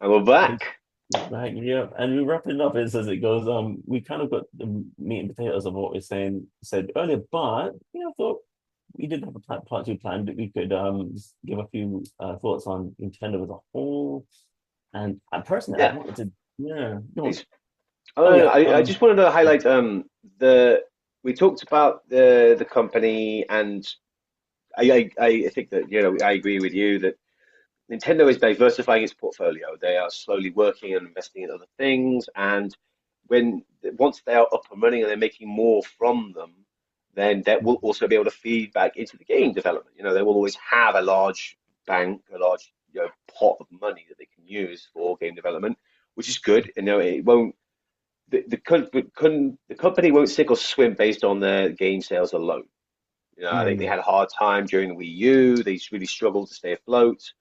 And we're back. Right, yeah, and we wrap it up as it goes. We kind of got the meat and potatoes of what we said earlier, but I thought we did have a part two planned that we could just give a few thoughts on Nintendo as a whole. And personally, I Yeah. wanted to, yeah, go on. Please. Oh yeah, I just wanted to highlight the we talked about the company, and I think that I agree with you that Nintendo is diversifying its portfolio. They are slowly working and investing in other things, and when once they are up and running and they're making more from them, then that will also be able to feed back into the game development. They will always have a large bank, a large pot of money that they can use for game development, which is good. And it won't the company won't sink or swim based on their game sales alone. I think they Mm, had a hard time during the Wii U. They really struggled to stay afloat.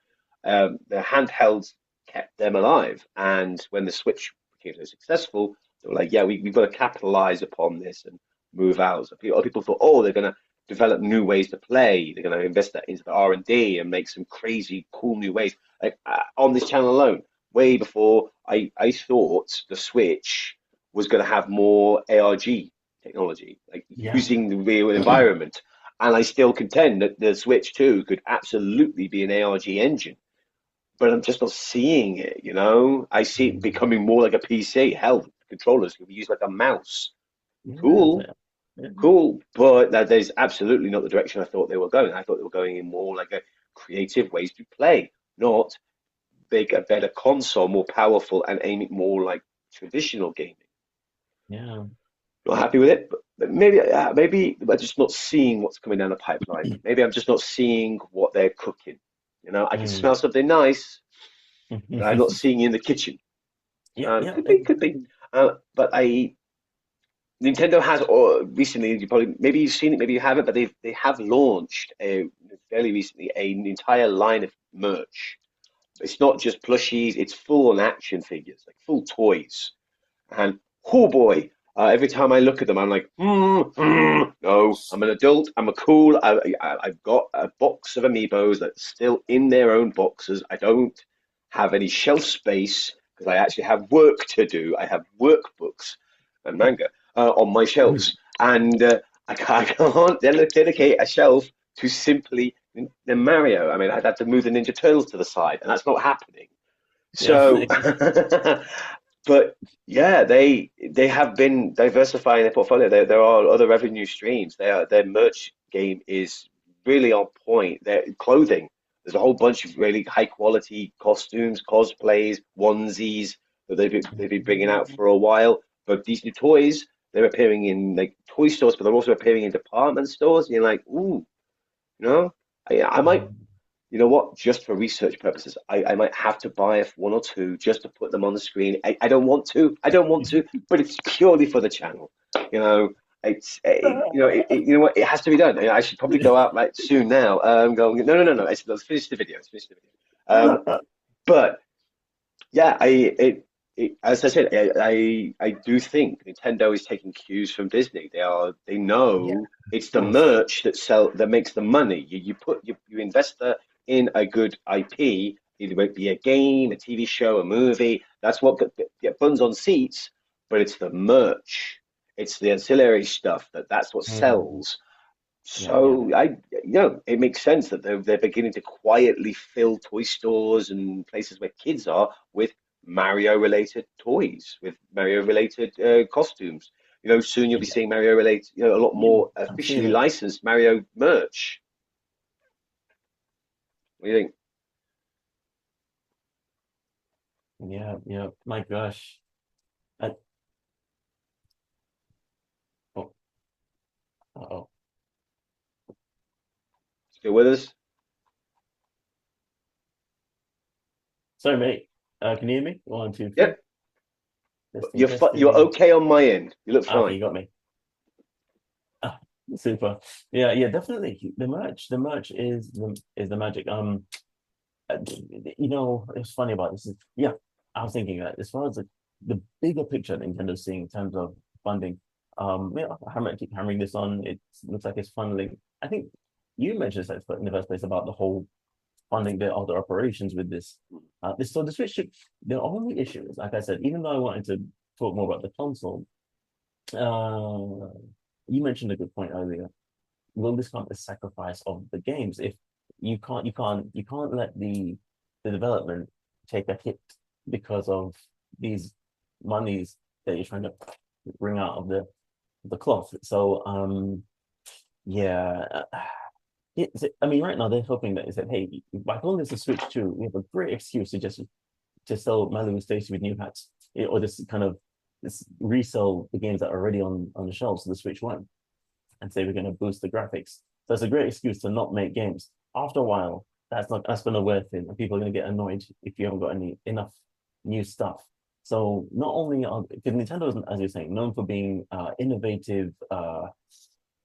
Their handhelds kept them alive, and when the Switch became so successful, they were like, "Yeah, we've got to capitalize upon this and move out." So people thought, "Oh, they're going to develop new ways to play. They're going to invest that into the R&D and make some crazy, cool new ways." Like on this channel alone, way before I thought the Switch was going to have more ARG technology, like yeah. using the real environment. And I still contend that the Switch 2 could absolutely be an ARG engine, but I'm just not seeing it. I see it Mm, becoming more like a PC. Hell, controllers can be used like a mouse. yeah, Cool, yeah. cool, but that is absolutely not the direction I thought they were going. I thought they were going in more like a creative ways to play, not bigger, better console, more powerful, and aiming more like traditional gaming. Yeah. Not happy with it, but maybe I'm just not seeing what's coming down the pipeline. Maybe I'm just not seeing what they're cooking. I can Mm. smell something nice, but I'm not seeing it in the kitchen. Yeah, yeah, Could be. But Nintendo has recently. You probably maybe you've seen it, maybe you haven't, but they have launched fairly recently an entire line of merch. It's not just plushies; it's full on action figures, like full toys. And oh boy, every time I look at them, I'm like, no, I'm an adult. I'm a cool. I've got a box of amiibos that's still in their own boxes. I don't have any shelf space because I actually have work to do. I have workbooks and manga on my shelves, and I can't dedicate a shelf to simply the Mario. I mean, I'd have to move the Ninja Turtles to the side, and that's not happening. yeah. So, but yeah, they have been diversifying their portfolio. There are other revenue streams. Their merch game is really on point. Their clothing, there's a whole bunch of really high quality costumes, cosplays, onesies that they've been bringing out for a while. But these new toys, they're appearing in like toy stores, but they're also appearing in department stores. And you're like, ooh, you know, I might you know what? Just for research purposes, I might have to buy one or two just to put them on the screen. I don't want to. I don't want to, but it's purely for the channel. You know, you know what? It has to be done. I should probably go out like soon now. Going, no, no, no, no. Let's finish the video. Let's finish the video. But yeah, as I said, I do think Nintendo is taking cues from Disney. They Yeah, know of it's the course. merch that makes the money. You invest in a good IP. It might be a game, a TV show, a movie. That's what get buns on seats. But it's the merch. It's the ancillary stuff that's what Mm, sells. yeah, yeah. So it makes sense that they're beginning to quietly fill toy stores and places where kids are with Mario related toys, with Mario related costumes. Soon you'll be Yeah, seeing Mario related, a lot yeah. more I'm seeing officially it. licensed Mario merch. What do you think? Yeah, yeah. My gosh. I, oh, oh. Still with us? Sorry, mate. Can you hear me? One, two, three. Yep. Testing, You're testing. okay on my end. You look Okay, fine. you got me. Ah, super. Yeah, yeah, definitely. The merch is the magic. Uh, it's funny about this. Yeah, I was thinking that as far as the bigger picture Nintendo's seeing in terms of funding, keep hammering this on. It looks like it's funneling. I think you mentioned that in the first place about the whole funding their other operations with this. So the Switch, the only issue is, like I said, even though I wanted to talk more about the console, uh, you mentioned a good point earlier. Will this come at the sacrifice of the games? If you can't let the development take a hit because of these monies that you're trying to bring out of the cloth. So yeah, I mean, right now they're hoping that is that hey, by calling this a Switch 2, we have a great excuse to just sell Malibu Stacy with new hats, or just kind of just resell the games that are already on the shelves of the Switch One, and say we're going to boost the graphics. So it's a great excuse to not make games. After a while, that's going to wear thin, and people are going to get annoyed if you haven't got any enough new stuff. So not only are because Nintendo is, as you're saying, known for being innovative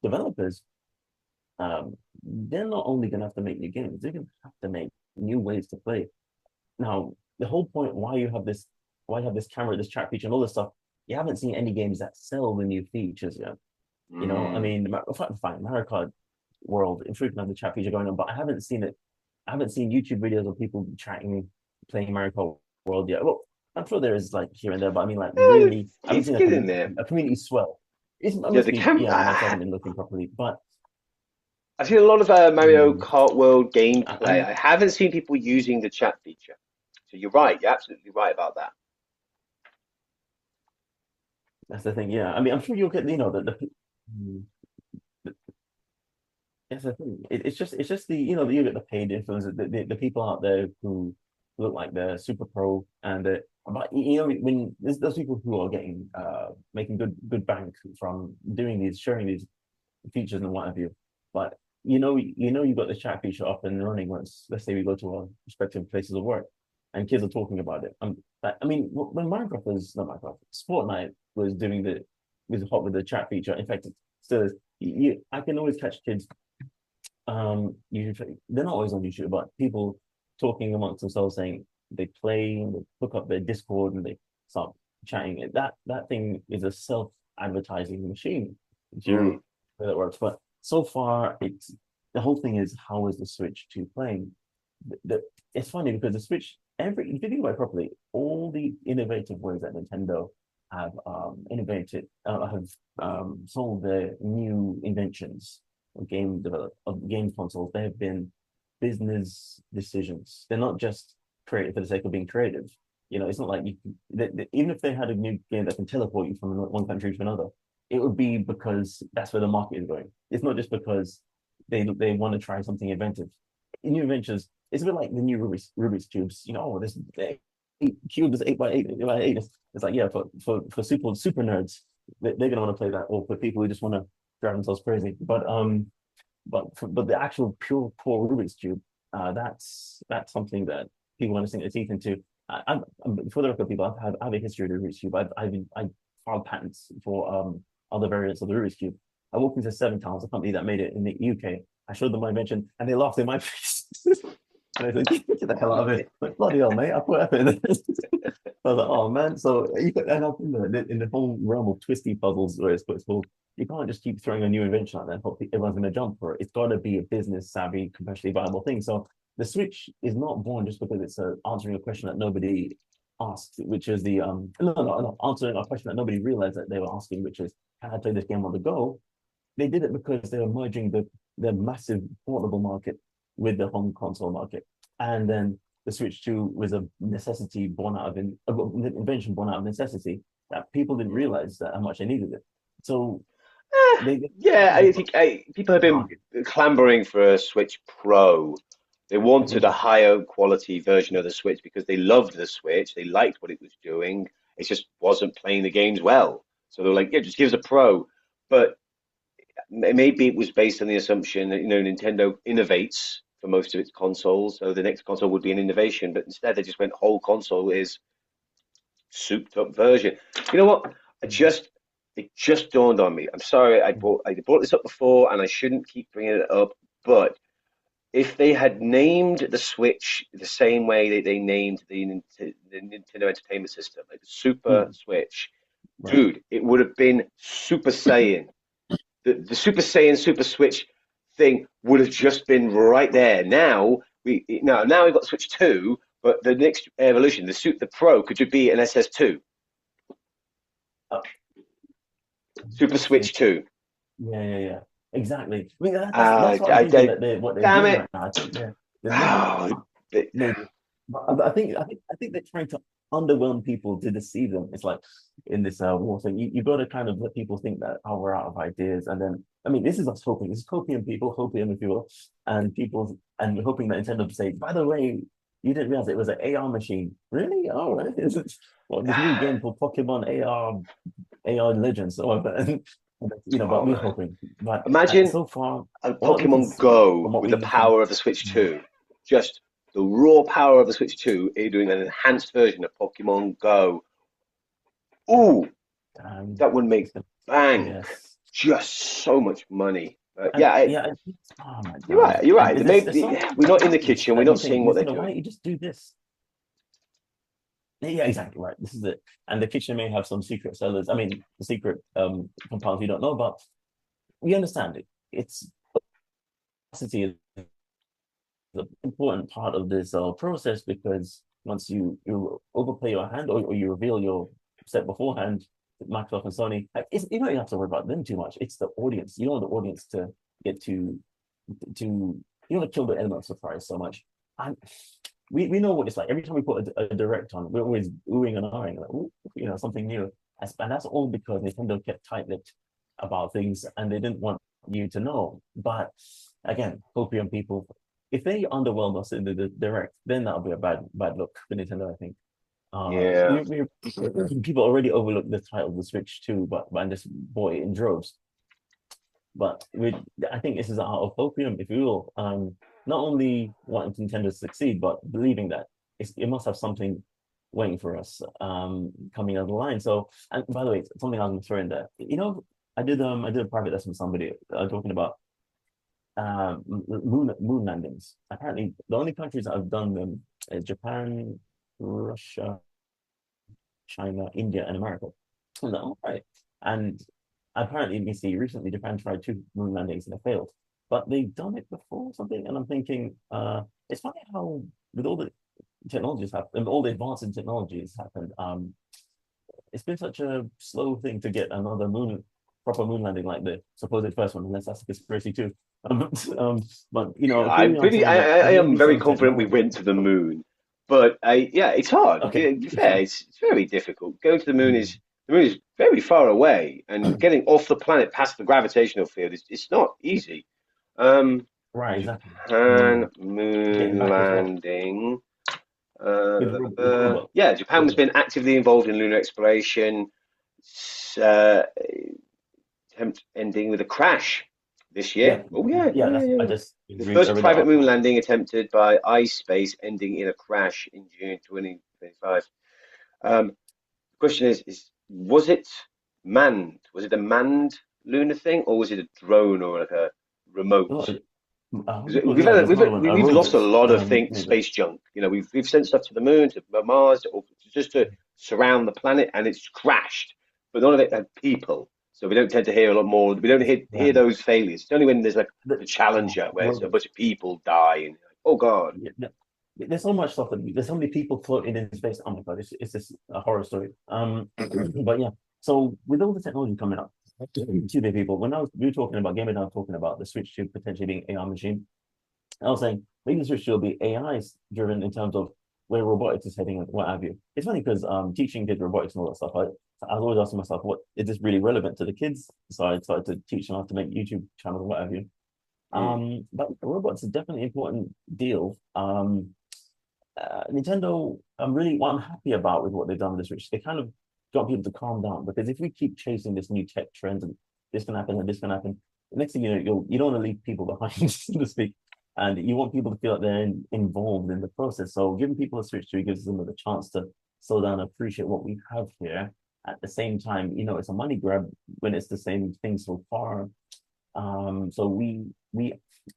developers, they're not only going to have to make new games, they're going to have to make new ways to play. Now, the whole point why you have this camera, this chat feature, and all this stuff, you haven't seen any games that sell the new features yet. You know, I Mm. mean, fine, Mario Kart World, in truth, have the chat feature going on, but I haven't seen it. I haven't seen YouTube videos of people chatting, playing Mario Kart World yet. Well, I'm sure there is like here and there, but I mean, like really, I haven't It's seen getting there. a community swell. It Yeah, must the be, camera. yeah, I just haven't been looking properly. But I've seen a lot of Mario mm, Kart World gameplay. I'm I haven't seen people using the chat feature. So you're right. You're absolutely right about that. that's the thing. Yeah, I mean, I'm sure you'll get, you know, mm, that's the thing. It's just the you know you get the paid influencers, the people out there who look like they're super pro, and but you know when there's those people who are getting making good bank from doing these sharing these features and what have you. But you got the chat feature up and running once, let's say we go to our respective places of work and kids are talking about it. I mean, when Minecraft was not Minecraft, Fortnite was doing was hot with the chat feature. In fact, it still is. I can always catch kids. They're not always on YouTube, but people talking amongst themselves saying they play, they hook up their Discord and they start chatting. That thing is a self-advertising machine. If Mm. you're way that works. But so far, it's the whole thing is how is the Switch 2 playing? It's funny because the Switch, if you think about it properly, all the innovative ways that Nintendo have have sold their new inventions of game consoles. They have been business decisions. They're not just creative for the sake of being creative. You know, it's not like even if they had a new game that can teleport you from one country to another, it would be because that's where the market is going. It's not just because they want to try something inventive. New inventions. It's a bit like the new Rubik's cubes. You know, this cube is 8 by 8 by 8. It's like yeah, for super nerds, they're gonna want to play that, or for people who just want to drive themselves crazy. But the actual pure core Rubik's cube, that's something that people want to sink their teeth into. For the record, people, I have a history of the Rubik's cube. I filed patents for other variants of the Rubik's cube. I walked into Seven Times, a company that made it in the UK. I showed them my invention, and they laughed in my face. And I said, "Get the hell out of it!" Like, bloody hell, mate! I put effort in this. I was like, "Oh man!" So you could end up in the whole realm of twisty puzzles, where it's called. You can't just keep throwing a new invention out there and hope everyone's going to jump for it. It's got to be a business savvy, commercially viable thing. So the Switch is not born just because it's answering a question that nobody asked, which is the no, answering a question that nobody realized that they were asking, which is, can I play this game on the go? They did it because they were merging the massive portable market with the home console market, and then the Switch 2 was a necessity born out of an invention born out of necessity that people didn't Mm. realize that how much they needed it. So they Yeah, I the think people have been market. clamoring for a Switch Pro. They wanted a Mhm. higher quality version of the Switch because they loved the Switch. They liked what it was doing. It just wasn't playing the games well. So they were like, yeah, just give us a Pro. But maybe it was based on the assumption that, Nintendo innovates for most of its consoles. So the next console would be an innovation. But instead, they just went whole console is souped up version. You know what? I Mhm. just it just dawned on me. I'm sorry, I brought this up before, and I shouldn't keep bringing it up. But if they had named the Switch the same way that they named the Nintendo Entertainment System, like the Super Mhm. Switch, Right. dude, it would have been Super Saiyan. The Super Saiyan Super Switch thing would have just been right there. Now we've got Switch 2, But the next evolution, the Pro could be an SS2, Uh, Super Switch 2. yeah, yeah, yeah. Exactly. I mean, that's what I'm thinking I that what they're damn doing it! right now. I think they're maybe Oh, maybe, but I think they're trying to underwhelm people to deceive them. It's like in this war thing, you got to kind of let people think that oh we're out of ideas, and then I mean this is us hoping, this is copium people, hopium if you will, and hoping that Nintendo say by the way you didn't realize it was an AR machine. Really? Oh, right. Is it this new game called Pokemon AR Legends or but we're oh, hoping. But imagine so far, a what we can Pokemon see Go from what with the we've seen. power of the Switch 2. Just the raw power of the Switch 2, doing an enhanced version of Pokemon Go. Ooh, Um, that would it's make gonna, bank. yes. Just so much money. And yeah, oh my You're God. right. You're And right. there's Maybe so we're not in the things kitchen. We're that you not think, seeing what they're Nintendo, why doing. don't you just do this? Yeah, exactly right. This is it. And the kitchen may have some secret sellers. I mean, the secret compounds you don't know about. We understand it. It's capacity is an important part of this process because once you overplay your hand or you reveal your set beforehand, Microsoft and Sony, you don't have to worry about them too much. It's the audience. You don't want the audience to get to you want to kill the element of surprise so much. And we know what it's like. Every time we put a direct on, we're always oohing and ahhing, like, ooh, something new. And that's all because Nintendo kept tight-lipped about things and they didn't want you to know. But again, Copium people, if they underwhelm us in the direct, then that'll be a bad look for Nintendo, I think. Yeah. People already overlooked the title of the Switch too, but just bought it in droves. But I think this is out of opium, if you will. Not only wanting Nintendo to succeed, but believing that it must have something waiting for us coming down the line. So, and by the way, something I was going to throw in there. I did a private lesson with somebody talking about moon landings. Apparently, the only countries that have done them is Japan, Russia, China, India, and America. I was like, all right. And apparently, you see, recently Japan tried two moon landings and they failed. But they've done it before or something. And I'm thinking, it's funny how with all the technologies happen, all the advances in technologies happened, it's been such a slow thing to get another proper moon landing like the supposed first one, unless that's a conspiracy too. Um, but here I'm we are pretty. saying that I there may am be very some confident we technology. went to the moon, but yeah, it's hard. Okay, To be fair, it's very difficult. Going to the moon mm. is very far away, and getting off the planet past the gravitational field is it's not easy. Um, Right, exactly. Japan Getting moon back as well landing. with robots. Yeah, Japan has been actively involved in lunar exploration. Uh, Attempt ending with a crash this Yeah, year. Oh yeah, yeah. I yeah. just The read, I first read that private moon article. landing attempted by iSpace ending in a crash in June 2025. The question is was it manned? Was it a manned lunar thing, or was it a drone or like a remote? Oh, Because because yeah, there's another one, we've lost a robot. lot of Maybe. space junk. We've sent stuff to the moon, to Mars, or just to surround the planet, and it's crashed. But none of it had people, so we don't tend to hear a lot more. We don't hear Right. those failures. It's only when there's like The, the Challenger where a bunch robots. of people die, and oh god, Yeah, there's so much stuff there's so many people floating in space. Oh my God, it's just a horror story. But yeah. So with all the technology coming up, excuse me, people. We were talking about Game and I were talking about the Switch 2 potentially being AI machine. I was saying maybe the Switch 2 will be AI driven in terms of where robotics is heading and what have you. It's funny because teaching kids robotics and all that stuff. I was always asking myself, what is this really relevant to the kids? So I started to teach them how to make YouTube channels and what have you. mm. But robots is definitely an important deal. Nintendo, what I'm happy about with what they've done with the Switch, they kind of got people to calm down because if we keep chasing this new tech trends and this can happen and this can happen, the next thing you know, you don't want to leave people behind, so to speak, and you want people to feel like they're involved in the process. So giving people a Switch 2 gives them the chance to slow down and appreciate what we have here. At the same time, it's a money grab when it's the same thing so far. So we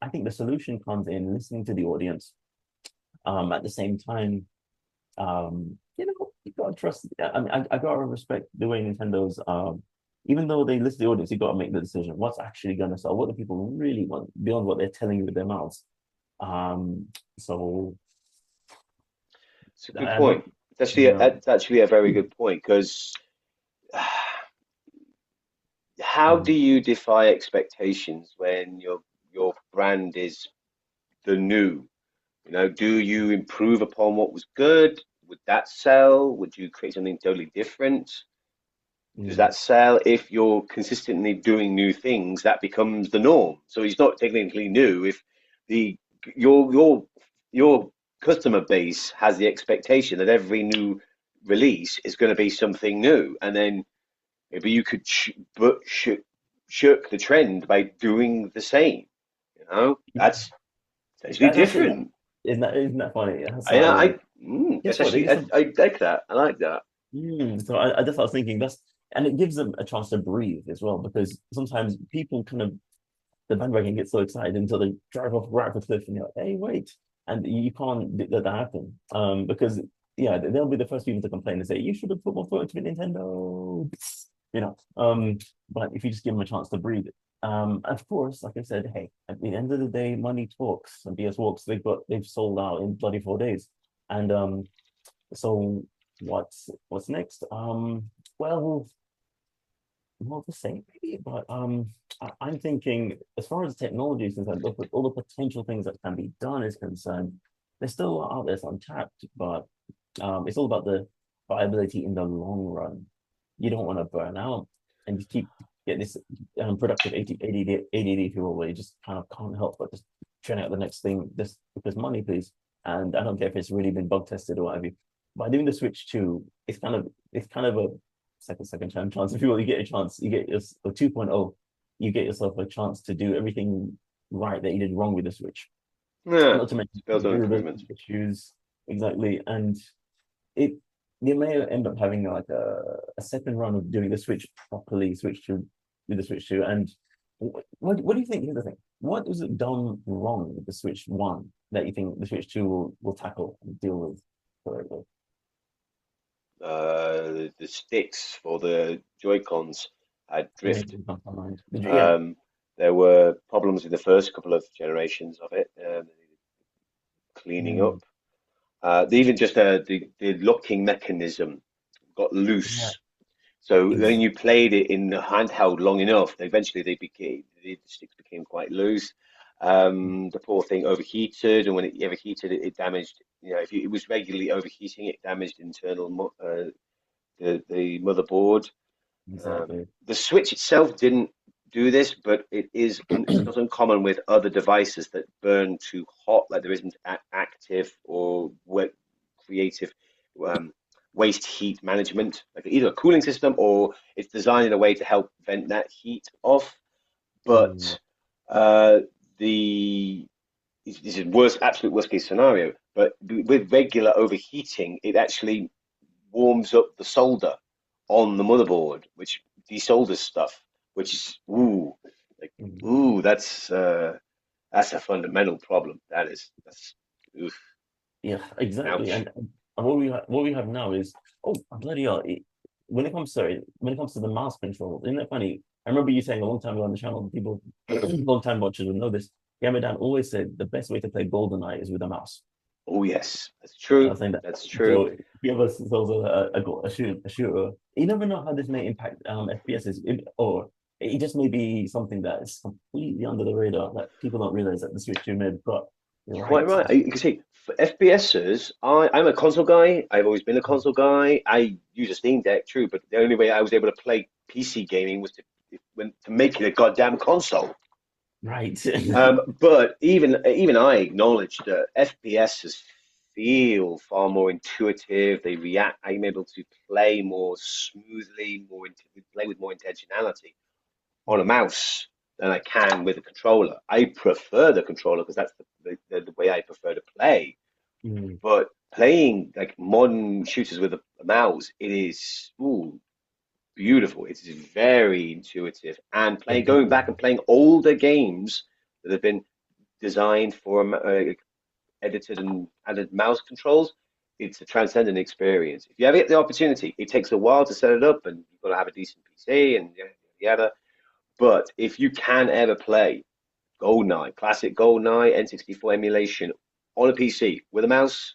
I think the solution comes in listening to the audience. At the same time, you gotta trust. I mean, I gotta respect the way Nintendo's. Even though they list the audience, you gotta make the decision. What's actually gonna sell? What do people really want beyond what they're telling you with their mouths? So It's a good I'm not, point. yeah. It's actually a very good point because how do Mm, you defy expectations when your brand is the new? You know, do you improve upon what was good? Would that sell? Would you create something totally different? Does mm, that sell? If you're consistently doing new things, that becomes the norm. So it's not technically new. If the your your your customer base has the expectation that every new release is going to be something new, and then maybe you could shirk the trend by doing the same. You know, yeah. that's essentially That's it. different. Isn't that funny? Yeah, I so that's guess what? actually I like that. I like that. So I that's what I was thinking. And it gives them a chance to breathe as well, because sometimes people kind of the bandwagon gets so excited until they drive off right off the cliff, and you're like, hey, wait, and you can't let that happen. Because yeah, they'll be the first people to complain and say you should have put more thought into Nintendo, you know. But if you just give them a chance to breathe, of course, like I said, hey, at the end of the day, money talks, and BS walks. They've sold out in bloody 4 days, and so what's next? Well, not the same maybe, but I'm thinking as far as technology is concerned, all the potential things that can be done is concerned, they're still out there, it's untapped, but it's all about the viability in the long run. You don't want to burn out and you get this productive ADD, if you will, where you just kind of can't help but just churn out the next thing just because money, please. And I don't care if it's really been bug tested or whatever. By doing the Switch 2, it's kind of a second chance. If you will, you get a chance, you get your a 2.0, you get yourself a chance to do everything right that you did wrong with the Switch. Yeah, Not to mention build on durability improvements. issues, exactly. And it you may end up having like a second run of doing the Switch properly, Switch to with the Switch 2. And what do you think? Here's the thing. What was it done wrong with the Switch 1 that you think the Switch 2 will tackle and deal with correctly? The sticks for the Joy-Cons had drift. Maybe not mind. Yeah. Um, there were problems with the first couple of generations of it, cleaning Mm, up. Even just the locking mechanism got yeah. loose. So when Ex you played it in the handheld long enough, eventually the sticks became quite loose. The poor thing overheated, and when it overheated, it damaged. You know, if it was regularly overheating, it damaged the motherboard. exactly. The Switch itself didn't do this, but it's not uncommon with other devices that burn too hot, like there isn't active or creative um, waste heat management, like either a cooling system or it's designed in a way to help vent that heat off. Mm, But the this is absolute worst case scenario. But with regular overheating, it actually warms up the solder on the motherboard, which desolders stuff, which is like mm. ooh, that's a fundamental problem. That's oof, Yeah, exactly. ouch. And what we have now is bloody hell. When it comes to the mouse control, isn't it funny? I remember you saying a long time ago on the channel, people long time watchers would know this. Gamer Dan always said the best way to play GoldenEye is with a mouse. Oh yes, that's I true. was saying that. That's true. So if you ever sells a shooter, you never know how this may impact FPSs, or it just may be something that is completely under the radar that people don't realize that the Switch 2 may have got You're quite right. right. You can see for FPSs, I'm a console guy. I've always been a console guy. I use a Steam Deck, true, but the only way I was able to play PC gaming was to make it a goddamn console. Right. But even I acknowledge that FPSs feel far more intuitive. They react. I'm able to play more smoothly, play with more intentionality on a mouse than I can with a controller. I prefer the controller because that's the way I prefer to play. Mm, But playing like modern shooters with a mouse, it is beautiful. It's very intuitive. And going exactly. back and playing older games that have been designed for edited and added mouse controls, it's a transcendent experience. If you ever get the opportunity, it takes a while to set it up, and you've got to have a decent PC and yada yada. But if you can ever play GoldenEye, classic GoldenEye N64 emulation on a PC with a mouse,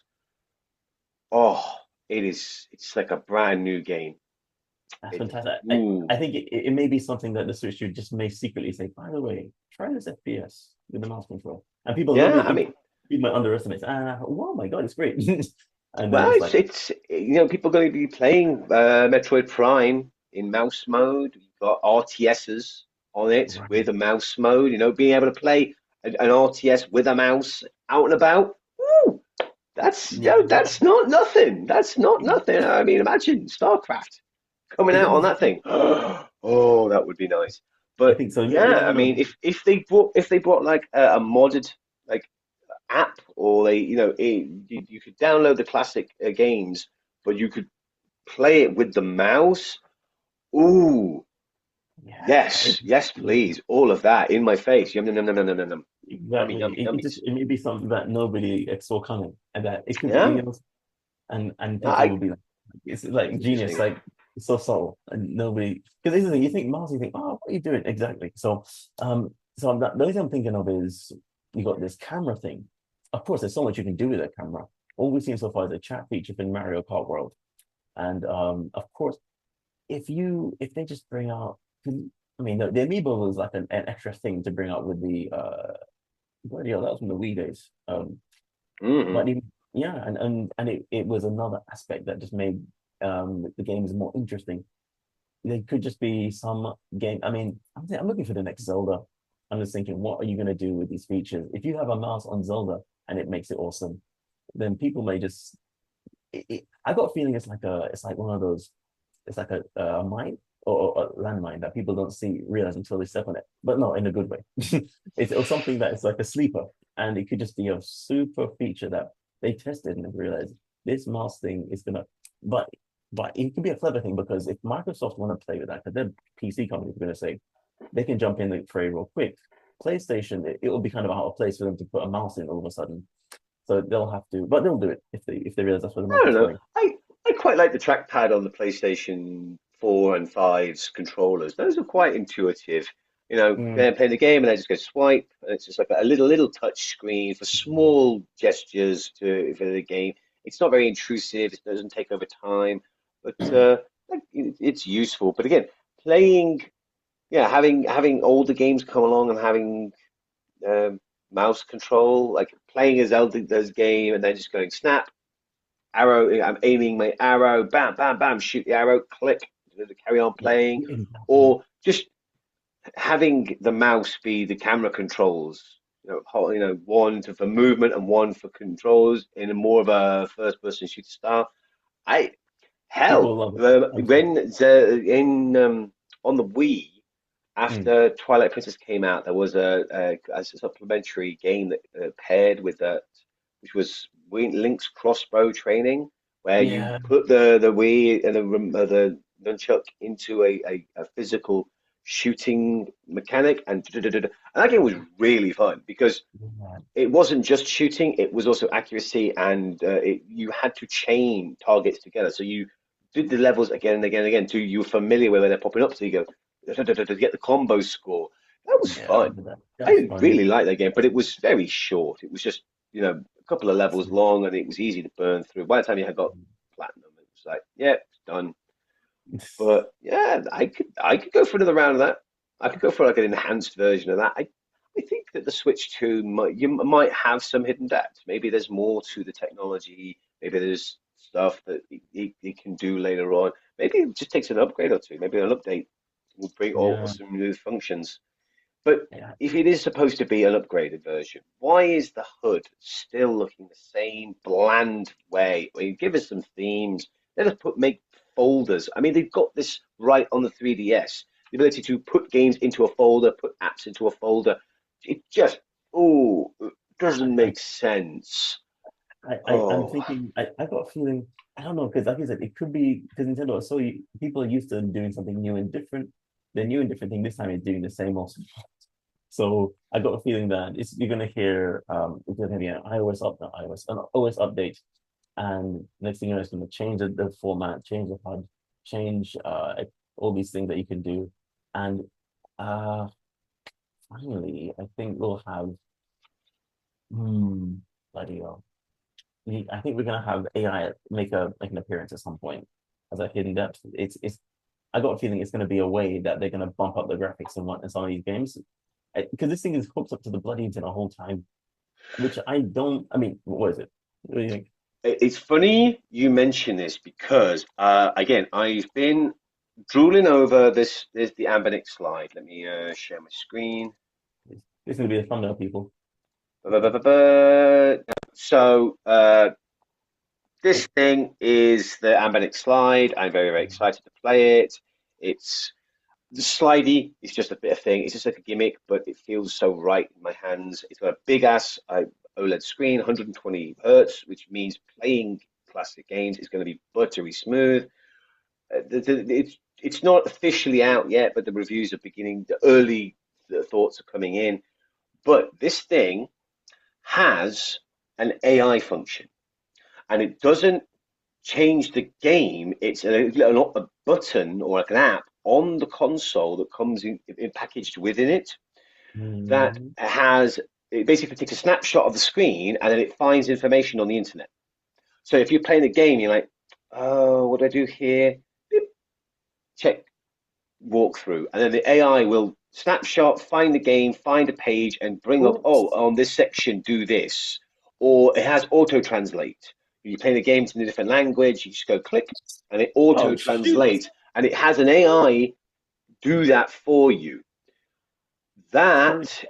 Oh, it's like a brand new game. That's It, fantastic. I ooh, think it may be something that the Switch should just may secretly say, by the way, try this FPS with the mouse control. And people yeah. maybe I mean, people might underestimate. Oh my God, it's great. And then well, it's like, it's people are going to be playing Metroid Prime in mouse mode. You've got RTSs on it right. with a mouse mode. Being able to play an RTS with a mouse out and about. Woo, Yeah. that's not nothing. That's not nothing. I mean, imagine StarCraft coming The out thing on is, that thing. Oh, that would be nice. I But think so. yeah, I No, mean, if they brought like a modded like app, or you could download the classic games, but you could play it with the mouse. Ooh, yeah, yes, yes, please, all of that in my face. Yum yum yum yum yum yum yum. Yummy exactly. yummy yummies. It may be something that nobody saw coming, and that it could, Yeah, and no, people will be like, it's like genius, interesting. like it's so subtle, and nobody, because this is the thing, you think mouse, you think, oh, what are you doing exactly? The only thing I'm thinking of is you got this camera thing. Of course, there's so much you can do with a camera. All we've seen so far is a chat feature in Mario Kart World, and of course, if they just bring out, I mean, the amiibo was like an extra thing to bring out with the bloody hell, that was from the Wii days. Hmm. But even, yeah, and it was another aspect that just made the games more interesting. They could just be some game. I mean, I'm looking for the next Zelda. I'm just thinking, what are you going to do with these features? If you have a mouse on Zelda and it makes it awesome, then people may just. I got a feeling it's like one of those. It's like a mine or a landmine that people don't realize until they step on it, but not in a good way. It's or something that is like a sleeper, and it could just be a super feature that they tested and they realized this mouse thing is gonna. But but it could be a clever thing because if Microsoft want to play with that, because they're PC companies are going to say they can jump in the fray real quick. PlayStation, it will be kind of out of place for them to put a mouse in all of a sudden. So they'll have to, but they'll do it if they realize that's where the I don't market's know. going. I quite like the trackpad on the PlayStation 4 and 5's controllers. Those are quite intuitive. Mm. Playing the game and I just go swipe, and it's just like a little touch screen for small gestures for the game. It's not very intrusive. It doesn't take over time, but like, it's useful. But again, playing, yeah, having older games come along and having um, mouse control, like playing a Zelda's game and then just going snap arrow. I'm aiming my arrow, bam, bam, bam, shoot the arrow, click to carry on Yeah, playing, exactly. or just having the mouse be the camera controls. One for movement and one for controls in a more of a first-person shooter style. I People hell love it. I'm sorry. when the in on the Wii Mm. after Twilight Princess came out, there was a supplementary game that paired with that, which was Link's crossbow training, where you Yeah, put the Wii and the nunchuck into a physical shooting mechanic, and that game was really fun because yeah, it wasn't just shooting; it was also accuracy, and you had to chain targets together. So you did the levels again and again and again, so you were familiar with where they're popping up. So you go to get the combo score. That was yeah. I fun. remember that. That's I fun. really liked that game, but it was very short. It was just a couple of levels long, and it was easy to burn through. By the time you had got platinum, it was like, yeah, it's done. But yeah, I could go for another round of that. I could go for like an enhanced version of that. I think that the Switch 2 might have some hidden depths. Maybe there's more to the technology. Maybe there's stuff that it can do later on. Maybe it just takes an upgrade or two. Maybe an update will bring or Yeah, some new functions. But yeah. if it is supposed to be an upgraded version, why is the hood still looking the same bland way? I mean, give us some themes. Let us make folders. I mean, they've got this right on the 3DS, the ability to put games into a folder, put apps into a folder. It just, it doesn't I, make sense. I'm Oh, thinking. I got a feeling. I don't know because, like you said, it could be because Nintendo. People are used to doing something new and different. The new and different thing this time is doing the same also. So I got a feeling that you're gonna hear it's gonna be an iOS up, not iOS, an OS update, and next thing you know, it's gonna change the format, change the HUD, change all these things that you can do, and uh finally, I think we'll have bloody hell. I think we're gonna have AI make an appearance at some point as a hidden depth. It's I got a feeling it's gonna be a way that they're gonna bump up the graphics and what in some of these games. Because this thing is hooked up to the bloody internet the whole time, which I don't. I mean, what is it? What do you think? It's funny you mention this because again, I've been drooling over this. There's the Ambernic slide. Let me share my screen. It's gonna be a thumbnail, people. Ba-ba-ba-ba-ba. So this thing is the Ambernic slide. I'm very, very excited to play it. It's the slidey is just a bit of thing. It's just like a gimmick, but it feels so right in my hands. It's got a big ass OLED screen, 120 hertz, which means playing classic games is going to be buttery smooth. It's not officially out yet, but the reviews are beginning. The early thoughts are coming in. But this thing has an AI function, and it doesn't change the game. It's a button or like an app on the console that comes in packaged within it that Mm. has it basically takes a snapshot of the screen and then it finds information on the internet. So if you're playing a game, you're like, oh, what do I do here? Beep, check walkthrough, and then the AI will snapshot, find the game, find a page, and bring up, oh, What? on this section, do this. Or it has auto translate. You play the games in a different language, you just go click, and it auto Oh shoot! translates, and it has an AI do that for you. Per That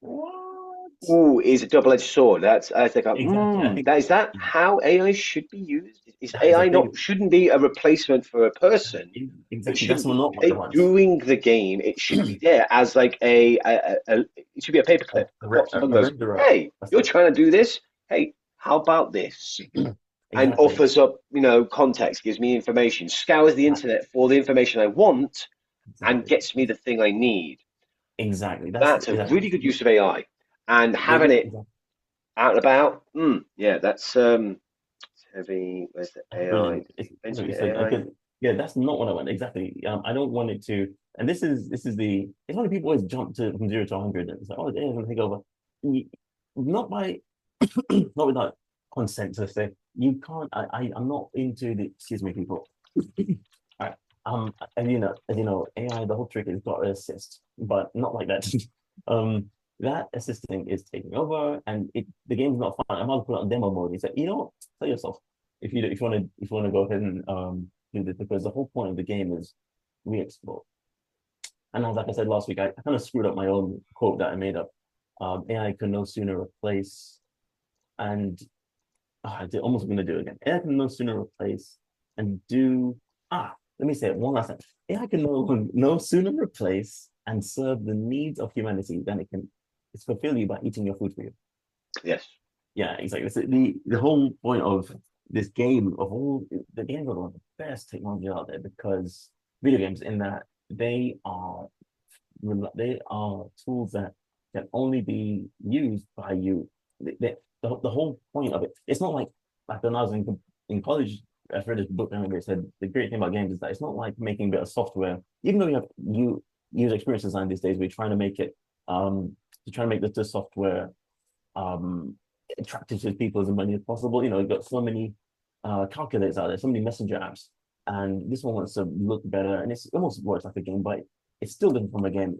what? ooh, is a double-edged sword. That's I think, Exactly. I think that is that how AI should be used? Is that is a AI big not shouldn't be a replacement for a person? It exactly. That's shouldn't what be not what it was. doing the game. It should be there as like it should be a paperclip that pops up and A goes, renderer. "Hey, That's you're it. trying to do this. Hey, how about this?" And Exactly. offers up, context, gives me information, scours the That- internet for the information I want, and Exactly. gets me the thing I need. Exactly. That's That's a exactly. really good use of AI, and They having did it exactly. out and about. Yeah, that's heavy. Where's the AI? Brilliant. It's what Mention you the said. AI. Yeah, that's not what I want. Exactly. I don't want it to. And this is the. It's why people always jump to from 0 to 100 and say, "Oh, yeah, going to take over." Not by not without consent. To say you can't. I'm not into the. Excuse me, people. All right. As you know, AI. The whole trick is got to assist, but not like that. um, that assisting is taking over, and the game's not fun. I'm about to put it on demo mode. He said, tell yourself if you want to go ahead and do this because the whole point of the game is re-explore. And as like I said last week, I kind of screwed up my own quote that I made up. AI can no sooner replace and I did almost going to do it again. AI can no sooner replace and do let me say it one last time. AI can no sooner replace and serve the needs of humanity than it's fulfill you by eating your food for you. Yes. Yeah, exactly. So the whole point of this game of all the games are one of the best technology out there because video games in that they are tools that can only be used by you. The whole point of it, it's not like when I was in college, I read this book and it said the great thing about games is that it's not like making better software. Even though you have user experience design these days, we're trying to make it to try to make the software um attractive to people as many as possible. You've got so many calculators out there, so many messenger apps, and this one wants to look better, and it's almost works like a game, but it's still different from a game.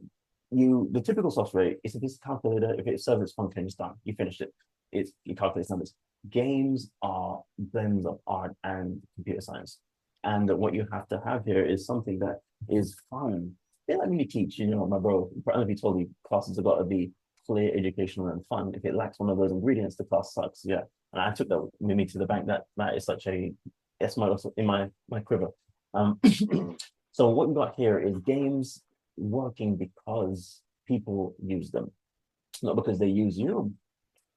The typical software is if it's a calculator, if it serves its function, it's done. You finished it. It calculates numbers. Games are blends of art and computer science, and what you have to have here is something that is fun. They let me teach. My bro. I don't know if he told you classes have got to be clear, educational, and fun. If it lacks one of those ingredients, the class sucks. Yeah, and I took that with me to the bank. That is such a it's my in my quiver. Um, Mm. so what we got here is games working because people use them, not because they use you.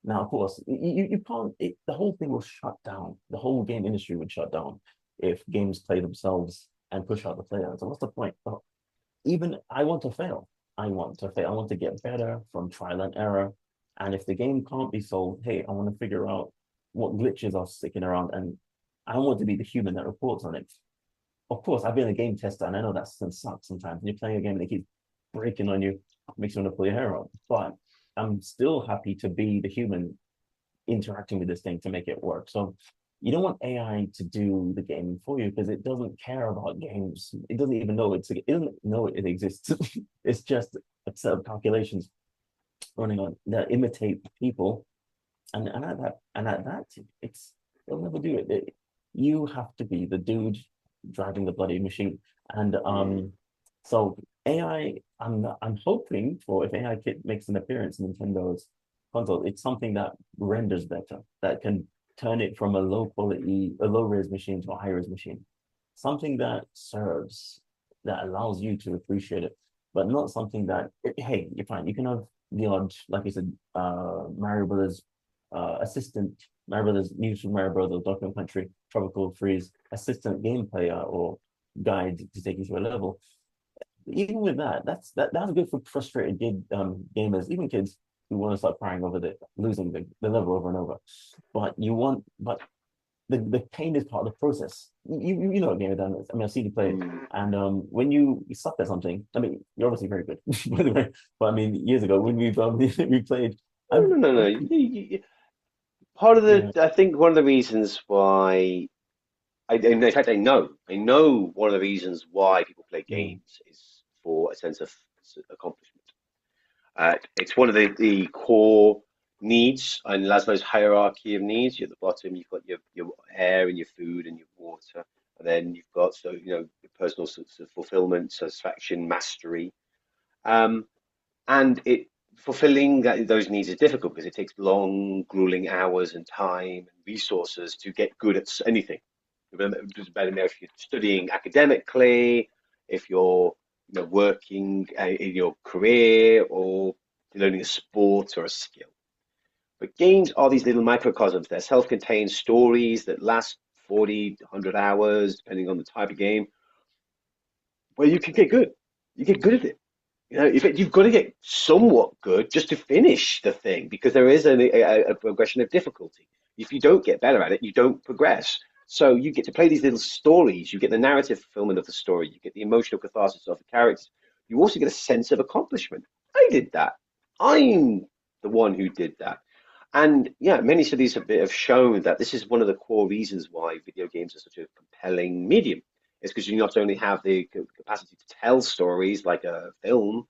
Now, of course, you can't. The whole thing will shut down. The whole game industry would shut down if games play themselves and push out the players. So what's the point? Well, even I want to fail. I want to fail. I want to get better from trial and error. And if the game can't be solved, hey, I want to figure out what glitches are sticking around. And I want to be the human that reports on it. Of course, I've been a game tester and I know that sucks sometimes. When you're playing a game and it keeps breaking on you, it makes you want to pull your hair out. But I'm still happy to be the human interacting with this thing to make it work. So you don't want AI to do the gaming for you because it doesn't care about games. It doesn't even know it doesn't know it exists. It's just a set of calculations running on that imitate people, and at that it's they'll never do it. You have to be the dude driving the bloody machine. And Mm, so AI, I'm hoping for if AI kit makes an appearance in Nintendo's console, it's something that renders better, that can turn it from a low quality, a low res machine to a high res machine. Something that serves, that allows you to appreciate it, but not something that, hey, you're fine. You can have the odd, like you said, Mario Brothers assistant, Mario Brothers, New Super Mario Brothers, Donkey Kong Country, Tropical Freeze, assistant game player or guide to take you through a level. Even with that, that's good for frustrated gamers, even kids who want to start crying over losing the level over and over. But the pain is part of the process. You know what game done. I mean, I've seen you play it, mm. and when you suck at something, I mean, you're obviously very good, by the way. But I mean, years ago when we played, No, no, no, no. I've Part of the, yeah. I think one of the reasons why, in fact, I know one of the reasons why people play Mm, games is for a sense of accomplishment. It's one of the core needs in Maslow's hierarchy of needs. You're at the bottom, you've got your air and your food and your water, and then you've got your personal sort of fulfillment, satisfaction, mastery. Um, and it fulfilling those needs is difficult because it takes long, grueling hours and time and resources to get good at anything. It doesn't matter if you're studying academically, if you're working in your career or learning a sport or a skill. But games are these little microcosms. They're self-contained stories that last 40, 100 hours, depending on the type of game, where you can get good. You get good at it. You've got to get somewhat good just to finish the thing because there is a progression of difficulty. If you don't get better at it, you don't progress. So you get to play these little stories. You get the narrative fulfillment of the story. You get the emotional catharsis of the characters. You also get a sense of accomplishment. I did that. I'm the one who did that. And yeah, many studies have shown that this is one of the core reasons why video games are such a compelling medium. It's because you not only have the capacity to tell stories like a film,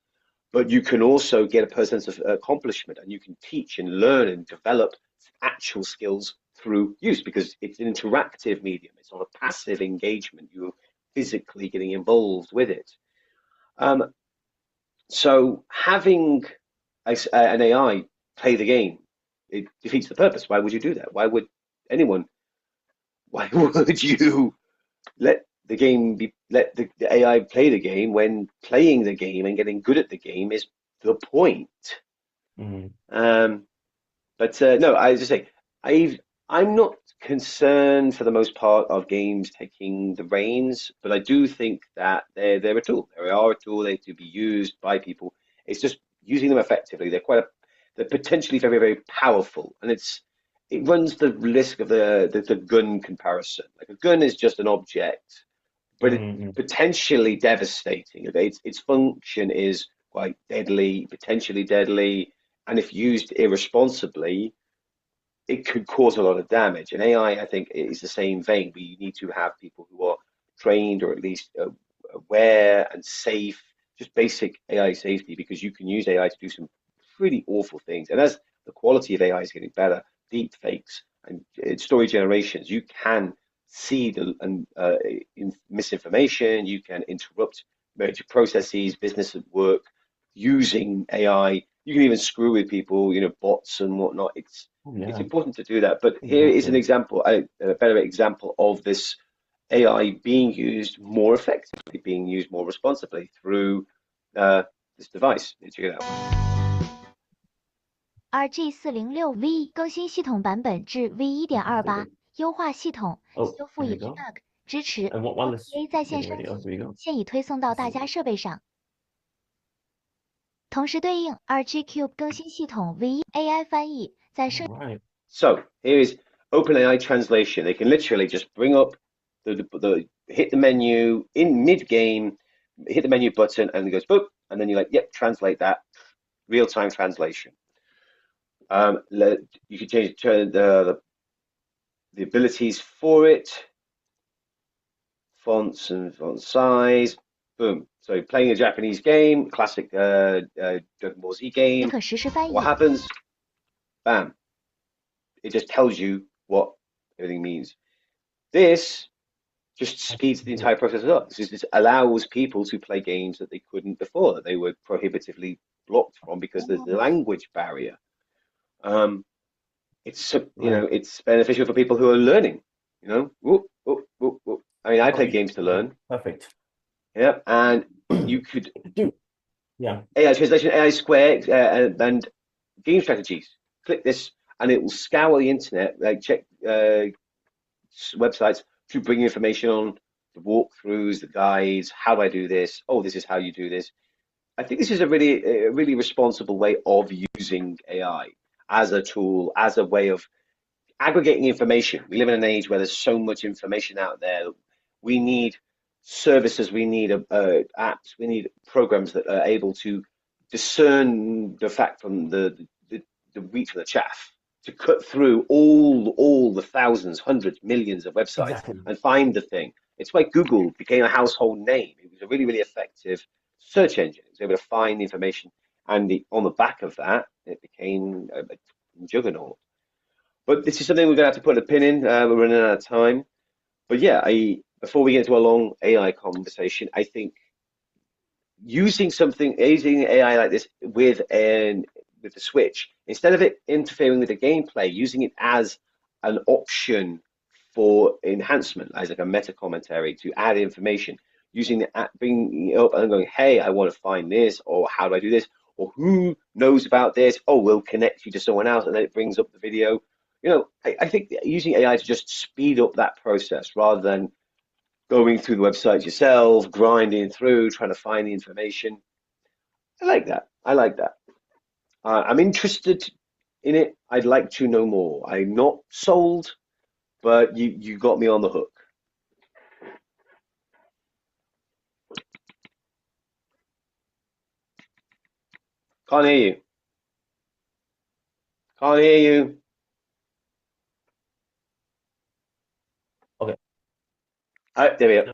but you can also get a sense of accomplishment and you can teach and learn and develop actual skills through use because it's an interactive medium. It's not a passive engagement. You're physically getting involved with it. Um, so having an AI play the game, it defeats the purpose. Why would you do that? Why would anyone? Why would you let the AI play the game when playing the game and getting good at the game is the point? mm, Um, but no, I just say I'm not concerned for the most part of games taking the reins, but I do think that they're a tool. They are a tool. They to be used by people. It's just using them effectively. They're potentially very very powerful, and it runs the risk of the gun comparison. Like a gun is just an object, but it's mm, potentially devastating. Okay? Its function is quite deadly, potentially deadly, and if used irresponsibly, it could cause a lot of damage. And AI, I think, is the same vein. We need to have people who are trained or at least aware and safe, just basic AI safety, because you can use AI to do some pretty awful things. And as the quality of AI is getting better, deep fakes and story generations, you can see misinformation, you can interrupt major processes, business at work using AI. You can even screw with people, bots and whatnot. oh, It's yeah, important to do that. But here is an exactly. example, a better example of this AI being used more effectively, being used more responsibly through this device. Check it out. RG406V 更新系统版本至 V1.28，优化系统，Oh, 修复 there 隐 we 私 go. bug，支持 And while it's OTA 在线 getting 升 ready, oh, 级，here we go. 现已推送到 This 大 is 家设备上。同时对应 RG Cube 更新系统 V1 AI 翻译在 all 设 right. So here is OpenAI translation. They can literally just bring up hit the menu in mid game, hit the menu button, and it goes boop, and then you're like, yep, translate that, real time translation. You can turn the abilities for it, fonts and font size. Boom. So playing a Japanese game, classic Dragon Ball Z 即 game. 可实时翻 What 译。 happens? Bam. It just tells you what everything means. This just speeds the entire process up. This allows people to play games that they couldn't before, that they were prohibitively blocked from because there's the language barrier. It's beneficial for people who are learning. Whoop, whoop, whoop, whoop. I mean, I play games to learn. Perfect. Yeah, and you could Do yeah. AI translation, AI Square, and game strategies. Click this, and it will scour the internet, like check websites to bring information on the walkthroughs, the guides. How do I do this? Oh, this is how you do this. I think this is a really responsible way of using AI as a tool, as a way of aggregating information. We live in an age where there's so much information out there. We need services, we need apps, we need programs that are able to discern the fact from the wheat from the chaff, to cut through all the thousands, hundreds, millions of websites Exactly. and find the thing. It's why Google became a household name. It was a really, really effective search engine. It was able to find information, and on the back of that, it became a juggernaut. But this is something we're going to have to put a pin in. We're running out of time. But yeah, before we get into a long AI conversation, I think using AI like this with the Switch, instead of it interfering with the gameplay, using it as an option for enhancement, as like a meta commentary to add information, using the app, bringing it up and going, hey, I want to find this, or how do I do this, or who knows about this? Oh, we'll connect you to someone else, and then it brings up the video. I think using AI to just speed up that process rather than going through the websites yourself, grinding through, trying to find the information. I like that. I like that. I'm interested in it. I'd like to know more. I'm not sold, but you got me on the hook. Can't hear you. Can't hear you. Okay. There we go.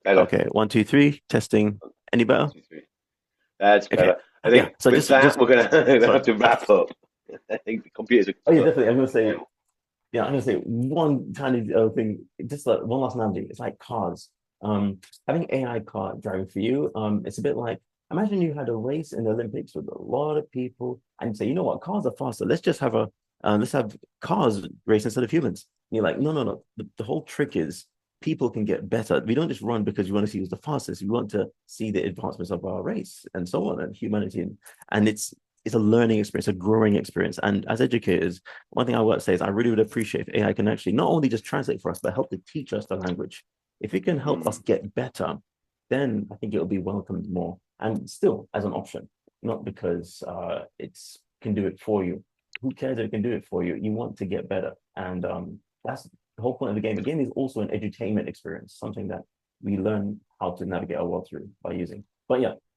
Better. Okay. 1, 2, 3. Testing. Any better? 1, 2, 3. That's better. Okay. I think So with we're gonna have to wrap up. I think the computers are. Oh yeah, definitely. I'm gonna say. Yeah, I'm gonna say one tiny thing. Just like one last analogy. It's like cars. Having AI car driving for you. It's a bit like, imagine you had a race in the Olympics with a lot of people, and you say, you know what, cars are faster. Let's just have let's have cars race instead of humans. And you're like, no, no, no. The whole trick is people can get better. We don't just run because we want to see who's the fastest. We want to see the advancements of our race and so on, and humanity. And it's a learning experience, a growing experience. And as educators, one thing I would say is I really would appreciate if AI can actually not only just translate for us, but help to teach us the language. If it can help us get better, then I think it will be welcomed more. And still as an option, not because it's can do it for you. Who cares if it can do it for you? You want to get better. And that's the whole point of the game. The game is also an edutainment experience, something that we learn how to navigate our world through by using. But yeah,